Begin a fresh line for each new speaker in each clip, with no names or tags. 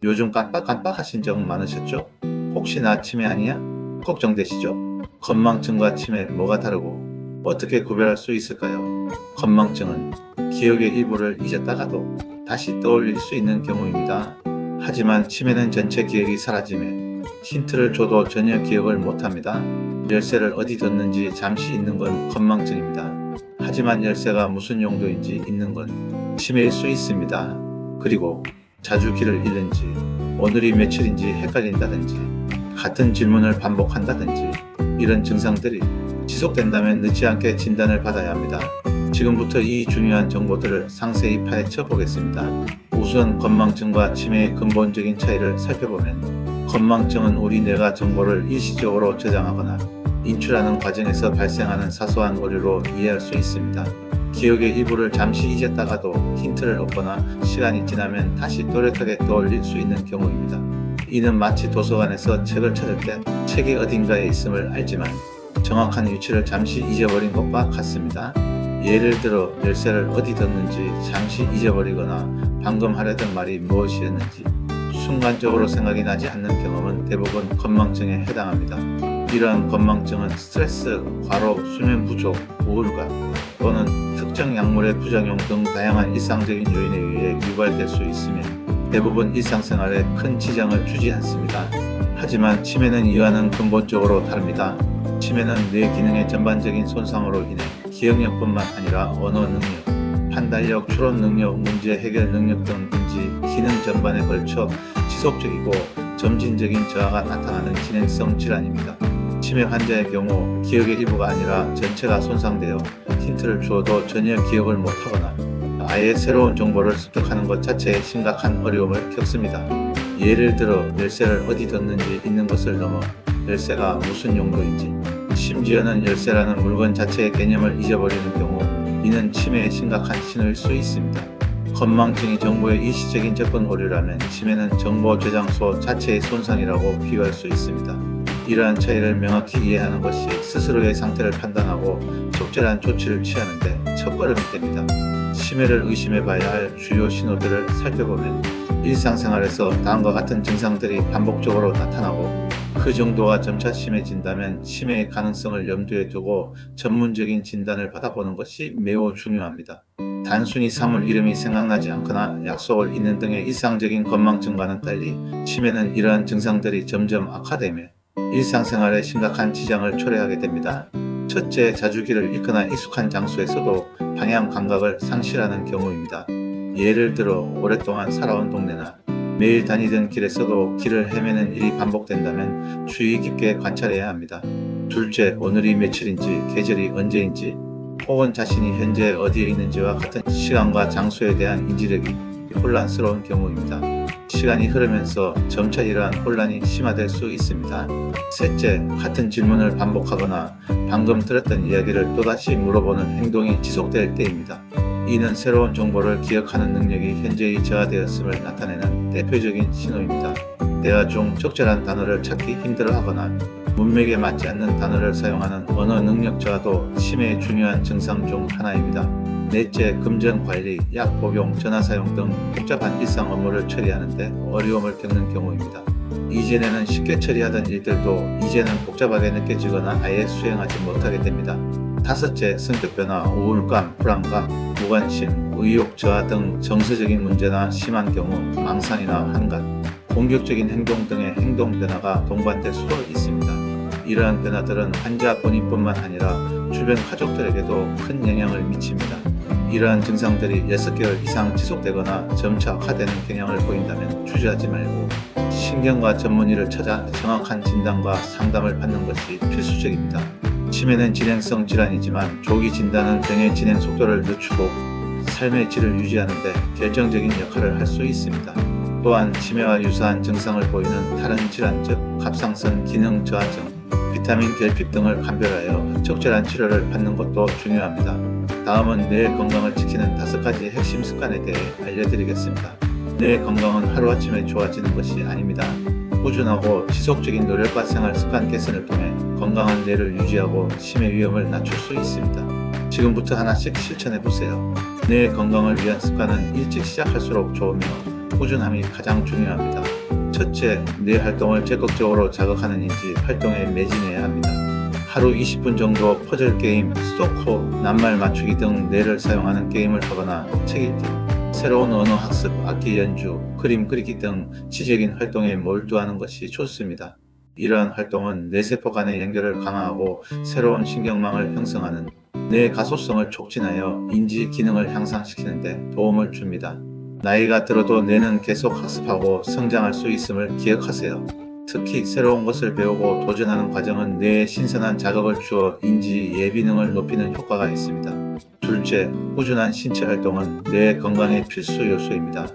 요즘 깜빡깜빡하신 적 많으셨죠? 혹시나 치매 아니야? 걱정되시죠? 건망증과 치매 뭐가 다르고 어떻게 구별할 수 있을까요? 건망증은 기억의 일부를 잊었다가도 다시 떠올릴 수 있는 경우입니다. 하지만 치매는 전체 기억이 사라짐에 힌트를 줘도 전혀 기억을 못합니다. 열쇠를 어디 뒀는지 잠시 잊는 건 건망증입니다. 하지만 열쇠가 무슨 용도인지 잊는 건 치매일 수 있습니다. 그리고 자주 길을 잃는지, 오늘이 며칠인지 헷갈린다든지, 같은 질문을 반복한다든지, 이런 증상들이 지속된다면 늦지 않게 진단을 받아야 합니다. 지금부터 이 중요한 정보들을 상세히 파헤쳐 보겠습니다. 우선 건망증과 치매의 근본적인 차이를 살펴보면, 건망증은 우리 뇌가 정보를 일시적으로 저장하거나 인출하는 과정에서 발생하는 사소한 오류로 이해할 수 있습니다. 기억의 일부를 잠시 잊었다가도 힌트를 얻거나 시간이 지나면 다시 또렷하게 떠올릴 수 있는 경우입니다. 이는 마치 도서관에서 책을 찾을 때 책이 어딘가에 있음을 알지만 정확한 위치를 잠시 잊어버린 것과 같습니다. 예를 들어 열쇠를 어디 뒀는지 잠시 잊어버리거나 방금 하려던 말이 무엇이었는지 순간적으로 생각이 나지 않는 경험은 대부분 건망증에 해당합니다. 이러한 건망증은 스트레스, 과로, 수면 부족, 우울감 또는 특정 약물의 부작용 등 다양한 일상적인 요인에 의해 유발될 수 있으며 대부분 일상생활에 큰 지장을 주지 않습니다. 하지만 치매는 이와는 근본적으로 다릅니다. 치매는 뇌 기능의 전반적인 손상으로 인해 기억력뿐만 아니라 언어 능력, 판단력, 추론 능력, 문제 해결 능력 등 인지, 기능 전반에 걸쳐 지속적이고 점진적인 저하가 나타나는 진행성 질환입니다. 치매 환자의 경우 기억의 일부가 아니라 전체가 손상되어 힌트를 주어도 전혀 기억을 못하거나 아예 새로운 정보를 습득하는 것 자체에 심각한 어려움을 겪습니다. 예를 들어 열쇠를 어디 뒀는지 잊는 것을 넘어 열쇠가 무슨 용도인지, 심지어는 열쇠라는 물건 자체의 개념을 잊어버리는 경우 이는 치매의 심각한 신호일 수 있습니다. 건망증이 정보의 일시적인 접근 오류라면 치매는 정보 저장소 자체의 손상이라고 비유할 수 있습니다. 이러한 차이를 명확히 이해하는 것이 스스로의 상태를 판단하고 적절한 조치를 취하는 데 첫걸음이 됩니다. 치매를 의심해 봐야 할 주요 신호들을 살펴보면 일상생활에서 다음과 같은 증상들이 반복적으로 나타나고 그 정도가 점차 심해진다면 치매의 가능성을 염두에 두고 전문적인 진단을 받아보는 것이 매우 중요합니다. 단순히 사물 이름이 생각나지 않거나 약속을 잊는 등의 일상적인 건망증과는 달리 치매는 이러한 증상들이 점점 악화되며 일상생활에 심각한 지장을 초래하게 됩니다. 첫째, 자주 길을 잃거나 익숙한 장소에서도 방향 감각을 상실하는 경우입니다. 예를 들어 오랫동안 살아온 동네나 매일 다니던 길에서도 길을 헤매는 일이 반복된다면 주의 깊게 관찰해야 합니다. 둘째, 오늘이 며칠인지 계절이 언제인지 혹은 자신이 현재 어디에 있는지와 같은 시간과 장소에 대한 인지력이 혼란스러운 경우입니다. 시간이 흐르면서 점차 이러한 혼란이 심화될 수 있습니다. 셋째, 같은 질문을 반복하거나 방금 들었던 이야기를 또다시 물어보는 행동이 지속될 때입니다. 이는 새로운 정보를 기억하는 능력이 현저히 저하되었음을 나타내는 대표적인 신호입니다. 대화 중 적절한 단어를 찾기 힘들어하거나 문맥에 맞지 않는 단어를 사용하는 언어 능력 저하도 치매의 중요한 증상 중 하나입니다. 넷째, 금전 관리, 약 복용, 전화 사용 등 복잡한 일상 업무를 처리하는 데 어려움을 겪는 경우입니다. 이전에는 쉽게 처리하던 일들도 이제는 복잡하게 느껴지거나 아예 수행하지 못하게 됩니다. 다섯째, 성격 변화, 우울감, 불안감, 무관심, 의욕 저하 등 정서적인 문제나 심한 경우 망상이나 환각, 공격적인 행동 등의 행동 변화가 동반될 수도 있습니다. 이러한 변화들은 환자 본인뿐만 아니라 주변 가족들에게도 큰 영향을 미칩니다. 이러한 증상들이 6개월 이상 지속되거나 점차 악화되는 경향을 보인다면 주저하지 말고 신경과 전문의를 찾아 정확한 진단과 상담을 받는 것이 필수적입니다. 치매는 진행성 질환이지만 조기 진단은 병의 진행 속도를 늦추고 삶의 질을 유지하는 데 결정적인 역할을 할 수 있습니다. 또한 치매와 유사한 증상을 보이는 다른 질환 즉 갑상선 기능 저하증, 비타민 결핍 등을 감별하여 적절한 치료를 받는 것도 중요합니다. 다음은 뇌 건강을 지키는 5가지 핵심 습관에 대해 알려드리겠습니다. 뇌 건강은 하루아침에 좋아지는 것이 아닙니다. 꾸준하고 지속적인 노력과 생활 습관 개선을 통해 건강한 뇌를 유지하고 치매 위험을 낮출 수 있습니다. 지금부터 하나씩 실천해 보세요. 뇌 건강을 위한 습관은 일찍 시작할수록 좋으며 꾸준함이 가장 중요합니다. 첫째, 뇌 활동을 적극적으로 자극하는 인지 활동에 매진해야 합니다. 하루 20분 정도 퍼즐 게임, 수도쿠, 낱말 맞추기 등 뇌를 사용하는 게임을 하거나 책 읽기, 새로운 언어 학습, 악기 연주, 그림 그리기 등 지적인 활동에 몰두하는 것이 좋습니다. 이러한 활동은 뇌세포 간의 연결을 강화하고 새로운 신경망을 형성하는 뇌 가소성을 촉진하여 인지 기능을 향상시키는 데 도움을 줍니다. 나이가 들어도 뇌는 계속 학습하고 성장할 수 있음을 기억하세요. 특히 새로운 것을 배우고 도전하는 과정은 뇌에 신선한 자극을 주어 인지 예비능을 높이는 효과가 있습니다. 둘째, 꾸준한 신체 활동은 뇌 건강의 필수 요소입니다.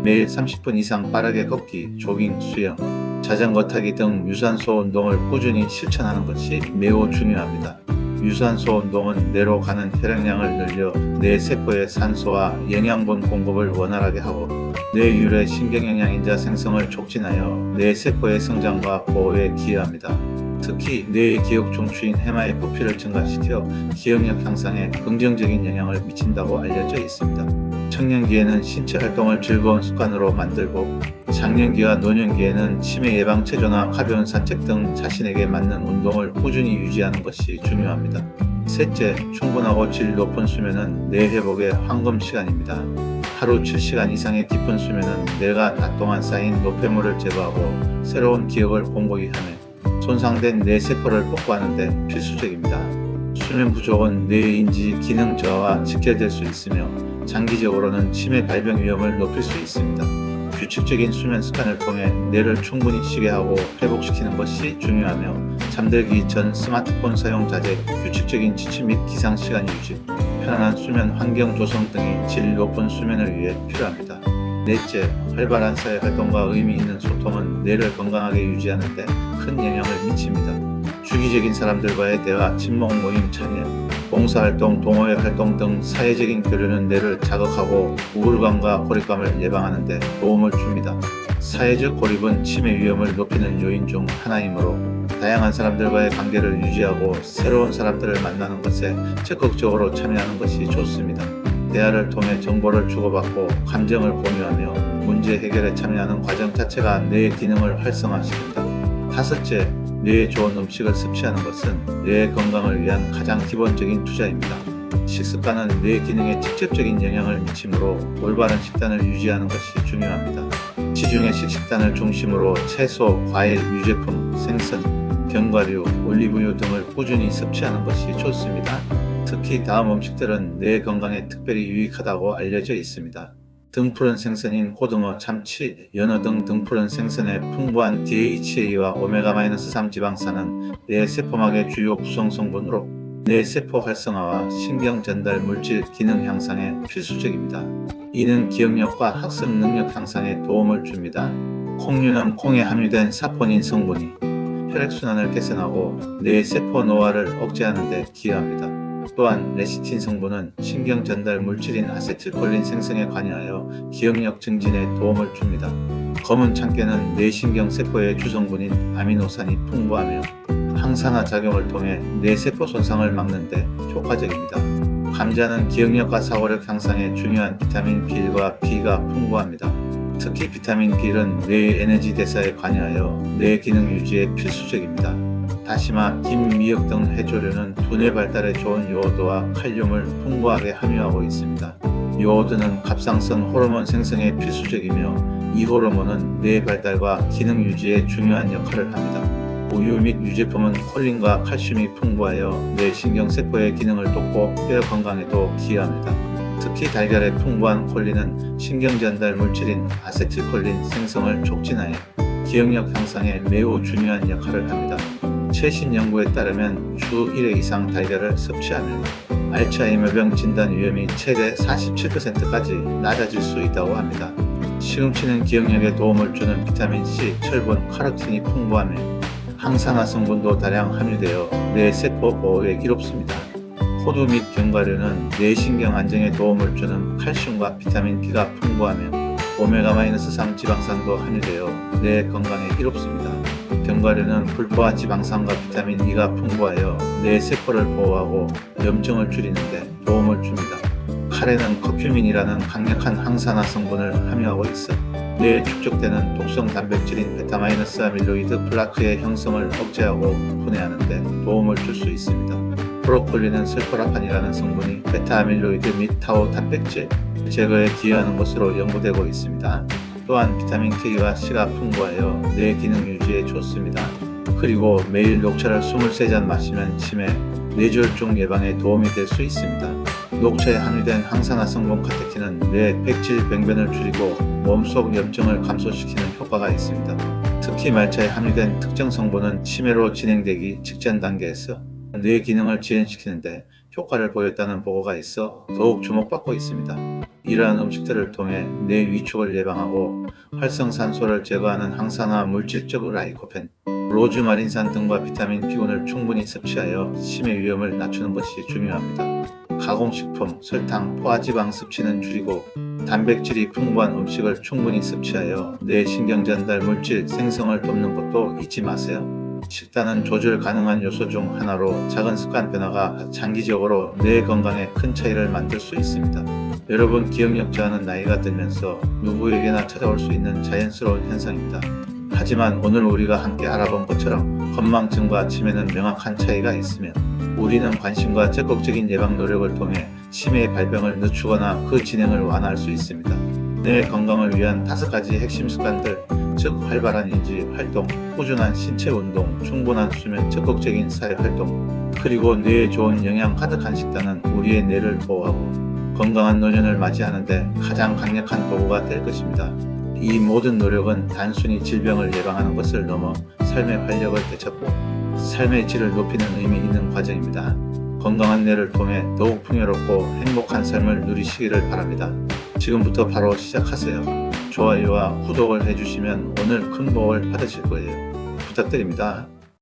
매일 30분 이상 빠르게 걷기, 조깅, 수영, 자전거 타기 등 유산소 운동을 꾸준히 실천하는 것이 매우 중요합니다. 유산소 운동은 뇌로 가는 혈액량을 늘려 뇌 세포의 산소와 영양분 공급을 원활하게 하고 뇌율의 신경영양인자 생성을 촉진하여 뇌 세포의 성장과 보호에 기여합니다. 특히 뇌의 기억 중추인 해마의 부피를 증가시켜 기억력 향상에 긍정적인 영향을 미친다고 알려져 있습니다. 청년기에는 신체 활동을 즐거운 습관으로 만들고 장년기와 노년기에는 치매 예방 체조나 가벼운 산책 등 자신에게 맞는 운동을 꾸준히 유지하는 것이 중요합니다. 셋째, 충분하고 질 높은 수면은 뇌 회복의 황금 시간입니다. 하루 7시간 이상의 깊은 수면은 뇌가 낮 동안 쌓인 노폐물을 제거하고 새로운 기억을 공고히 하며 손상된 뇌 세포를 복구하는 데 필수적입니다. 수면 부족은 뇌의 인지 기능 저하와 직결될 수 있으며 장기적으로는 치매 발병 위험을 높일 수 있습니다. 규칙적인 수면 습관을 통해 뇌를 충분히 쉬게 하고 회복시키는 것이 중요하며 잠들기 전 스마트폰 사용 자제, 규칙적인 취침 및 기상 시간 유지, 편안한 수면 환경 조성 등이 질 높은 수면을 위해 필요합니다. 넷째, 활발한 사회 활동과 의미 있는 소통은 뇌를 건강하게 유지하는 데 큰 영향을 미칩니다. 주기적인 사람들과의 대화, 친목 모임 참여, 봉사활동, 동호회 활동 등 사회적인 교류는 뇌를 자극하고 우울감과 고립감을 예방하는 데 도움을 줍니다. 사회적 고립은 치매 위험을 높이는 요인 중 하나이므로 다양한 사람들과의 관계를 유지하고 새로운 사람들을 만나는 것에 적극적으로 참여하는 것이 좋습니다. 대화를 통해 정보를 주고받고 감정을 공유하며 문제 해결에 참여하는 과정 자체가 뇌의 기능을 활성화시킨다. 다섯째, 뇌에 좋은 음식을 섭취하는 것은 뇌의 건강을 위한 가장 기본적인 투자입니다. 식습관은 뇌 기능에 직접적인 영향을 미치므로 올바른 식단을 유지하는 것이 중요합니다. 지중해식 식단을 중심으로 채소, 과일, 유제품, 생선, 견과류, 올리브유 등을 꾸준히 섭취하는 것이 좋습니다. 특히 다음 음식들은 뇌 건강에 특별히 유익하다고 알려져 있습니다. 등푸른 생선인 고등어, 참치, 연어 등 등푸른 생선의 풍부한 DHA와 오메가-3 지방산은 뇌 세포막의 주요 구성 성분으로 뇌 세포 활성화와 신경 전달 물질 기능 향상에 필수적입니다. 이는 기억력과 학습 능력 향상에 도움을 줍니다. 콩류는 콩에 함유된 사포닌 성분이 혈액순환을 개선하고 뇌 세포 노화를 억제하는 데 기여합니다. 또한 레시틴 성분은 신경 전달 물질인 아세틸콜린 생성에 관여하여 기억력 증진에 도움을 줍니다. 검은 참깨는 뇌신경 세포의 주성분인 아미노산이 풍부하며 항산화 작용을 통해 뇌세포 손상을 막는 데 효과적입니다. 감자는 기억력과 사고력 향상에 중요한 비타민 B1과 B가 풍부합니다. 특히 비타민 B는 뇌의 에너지 대사에 관여하여 뇌 기능 유지에 필수적입니다. 다시마, 김, 미역 등 해조류는 두뇌 발달에 좋은 요오드와 칼륨을 풍부하게 함유하고 있습니다. 요오드는 갑상선 호르몬 생성에 필수적이며 이 호르몬은 뇌 발달과 기능 유지에 중요한 역할을 합니다. 우유 및 유제품은 콜린과 칼슘이 풍부하여 뇌 신경세포의 기능을 돕고 뼈 건강에도 기여합니다. 특히 달걀의 풍부한 콜린은 신경전달 물질인 아세틸콜린 생성을 촉진하여 기억력 향상에 매우 중요한 역할을 합니다. 최신 연구에 따르면 주 1회 이상 달걀을 섭취하면 알츠하이머병 진단 위험이 최대 47%까지 낮아질 수 있다고 합니다. 시금치는 기억력에 도움을 주는 비타민C, 철분, 카로틴이 풍부하며 항산화 성분도 다량 함유되어 뇌 세포 보호에 이롭습니다. 호두 및 견과류는 뇌신경 안정에 도움을 주는 칼슘과 비타민 B가 풍부하며 오메가-3 지방산도 함유되어 뇌 건강에 이롭습니다. 견과류는 불포화 지방산과 비타민 E가 풍부하여 뇌 세포를 보호하고 염증을 줄이는 데 도움을 줍니다. 카레는 커큐민이라는 강력한 항산화 성분을 함유하고 있어 뇌에 축적되는 독성 단백질인 베타마이너스 아밀로이드 플라크의 형성을 억제하고 분해하는 데 도움을 줄 수 있습니다. 브로콜리는 설포라판이라는 성분이 베타 아밀로이드 및 타우 단백질 제거에 기여하는 것으로 연구되고 있습니다. 또한 비타민 K와 C가 풍부하여 뇌 기능 유지에 좋습니다. 그리고 매일 녹차를 23잔 마시면 치매, 뇌졸중 예방에 도움이 될 수 있습니다. 녹차에 함유된 항산화 성분 카테킨은 뇌 백질 병변을 줄이고 몸속 염증을 감소시키는 효과가 있습니다. 특히 말차에 함유된 특정 성분은 치매로 진행되기 직전 단계에서 뇌 기능을 지연시키는데 효과를 보였다는 보고가 있어 더욱 주목받고 있습니다. 이러한 음식들을 통해 뇌 위축을 예방하고 활성산소를 제거하는 항산화 물질적 라이코펜, 로즈마린산 등과 비타민 B군을 충분히 섭취하여 치매 위험을 낮추는 것이 중요합니다. 가공식품, 설탕, 포화지방 섭취는 줄이고 단백질이 풍부한 음식을 충분히 섭취하여 뇌 신경전달 물질 생성을 돕는 것도 잊지 마세요. 식단은 조절 가능한 요소 중 하나로 작은 습관 변화가 장기적으로 뇌 건강에 큰 차이를 만들 수 있습니다. 여러분, 기억력 저하는 나이가 들면서 누구에게나 찾아올 수 있는 자연스러운 현상입니다. 하지만 오늘 우리가 함께 알아본 것처럼 건망증과 치매는 명확한 차이가 있으며 우리는 관심과 적극적인 예방 노력을 통해 치매의 발병을 늦추거나 그 진행을 완화할 수 있습니다. 뇌 건강을 위한 5가지 핵심 습관들, 즉 활발한 인지 활동, 꾸준한 신체 운동, 충분한 수면, 적극적인 사회 활동, 그리고 뇌에 좋은 영양 가득한 식단은 우리의 뇌를 보호하고 건강한 노년을 맞이하는 데 가장 강력한 도구가 될 것입니다. 이 모든 노력은 단순히 질병을 예방하는 것을 넘어 삶의 활력을 되찾고 삶의 질을 높이는 의미 있는 과정입니다. 건강한 뇌를 통해 더욱 풍요롭고 행복한 삶을 누리시기를 바랍니다. 지금부터 바로 시작하세요. 좋아요와 구독을 해주시면 오늘 큰 복을 받으실 거예요. 부탁드립니다.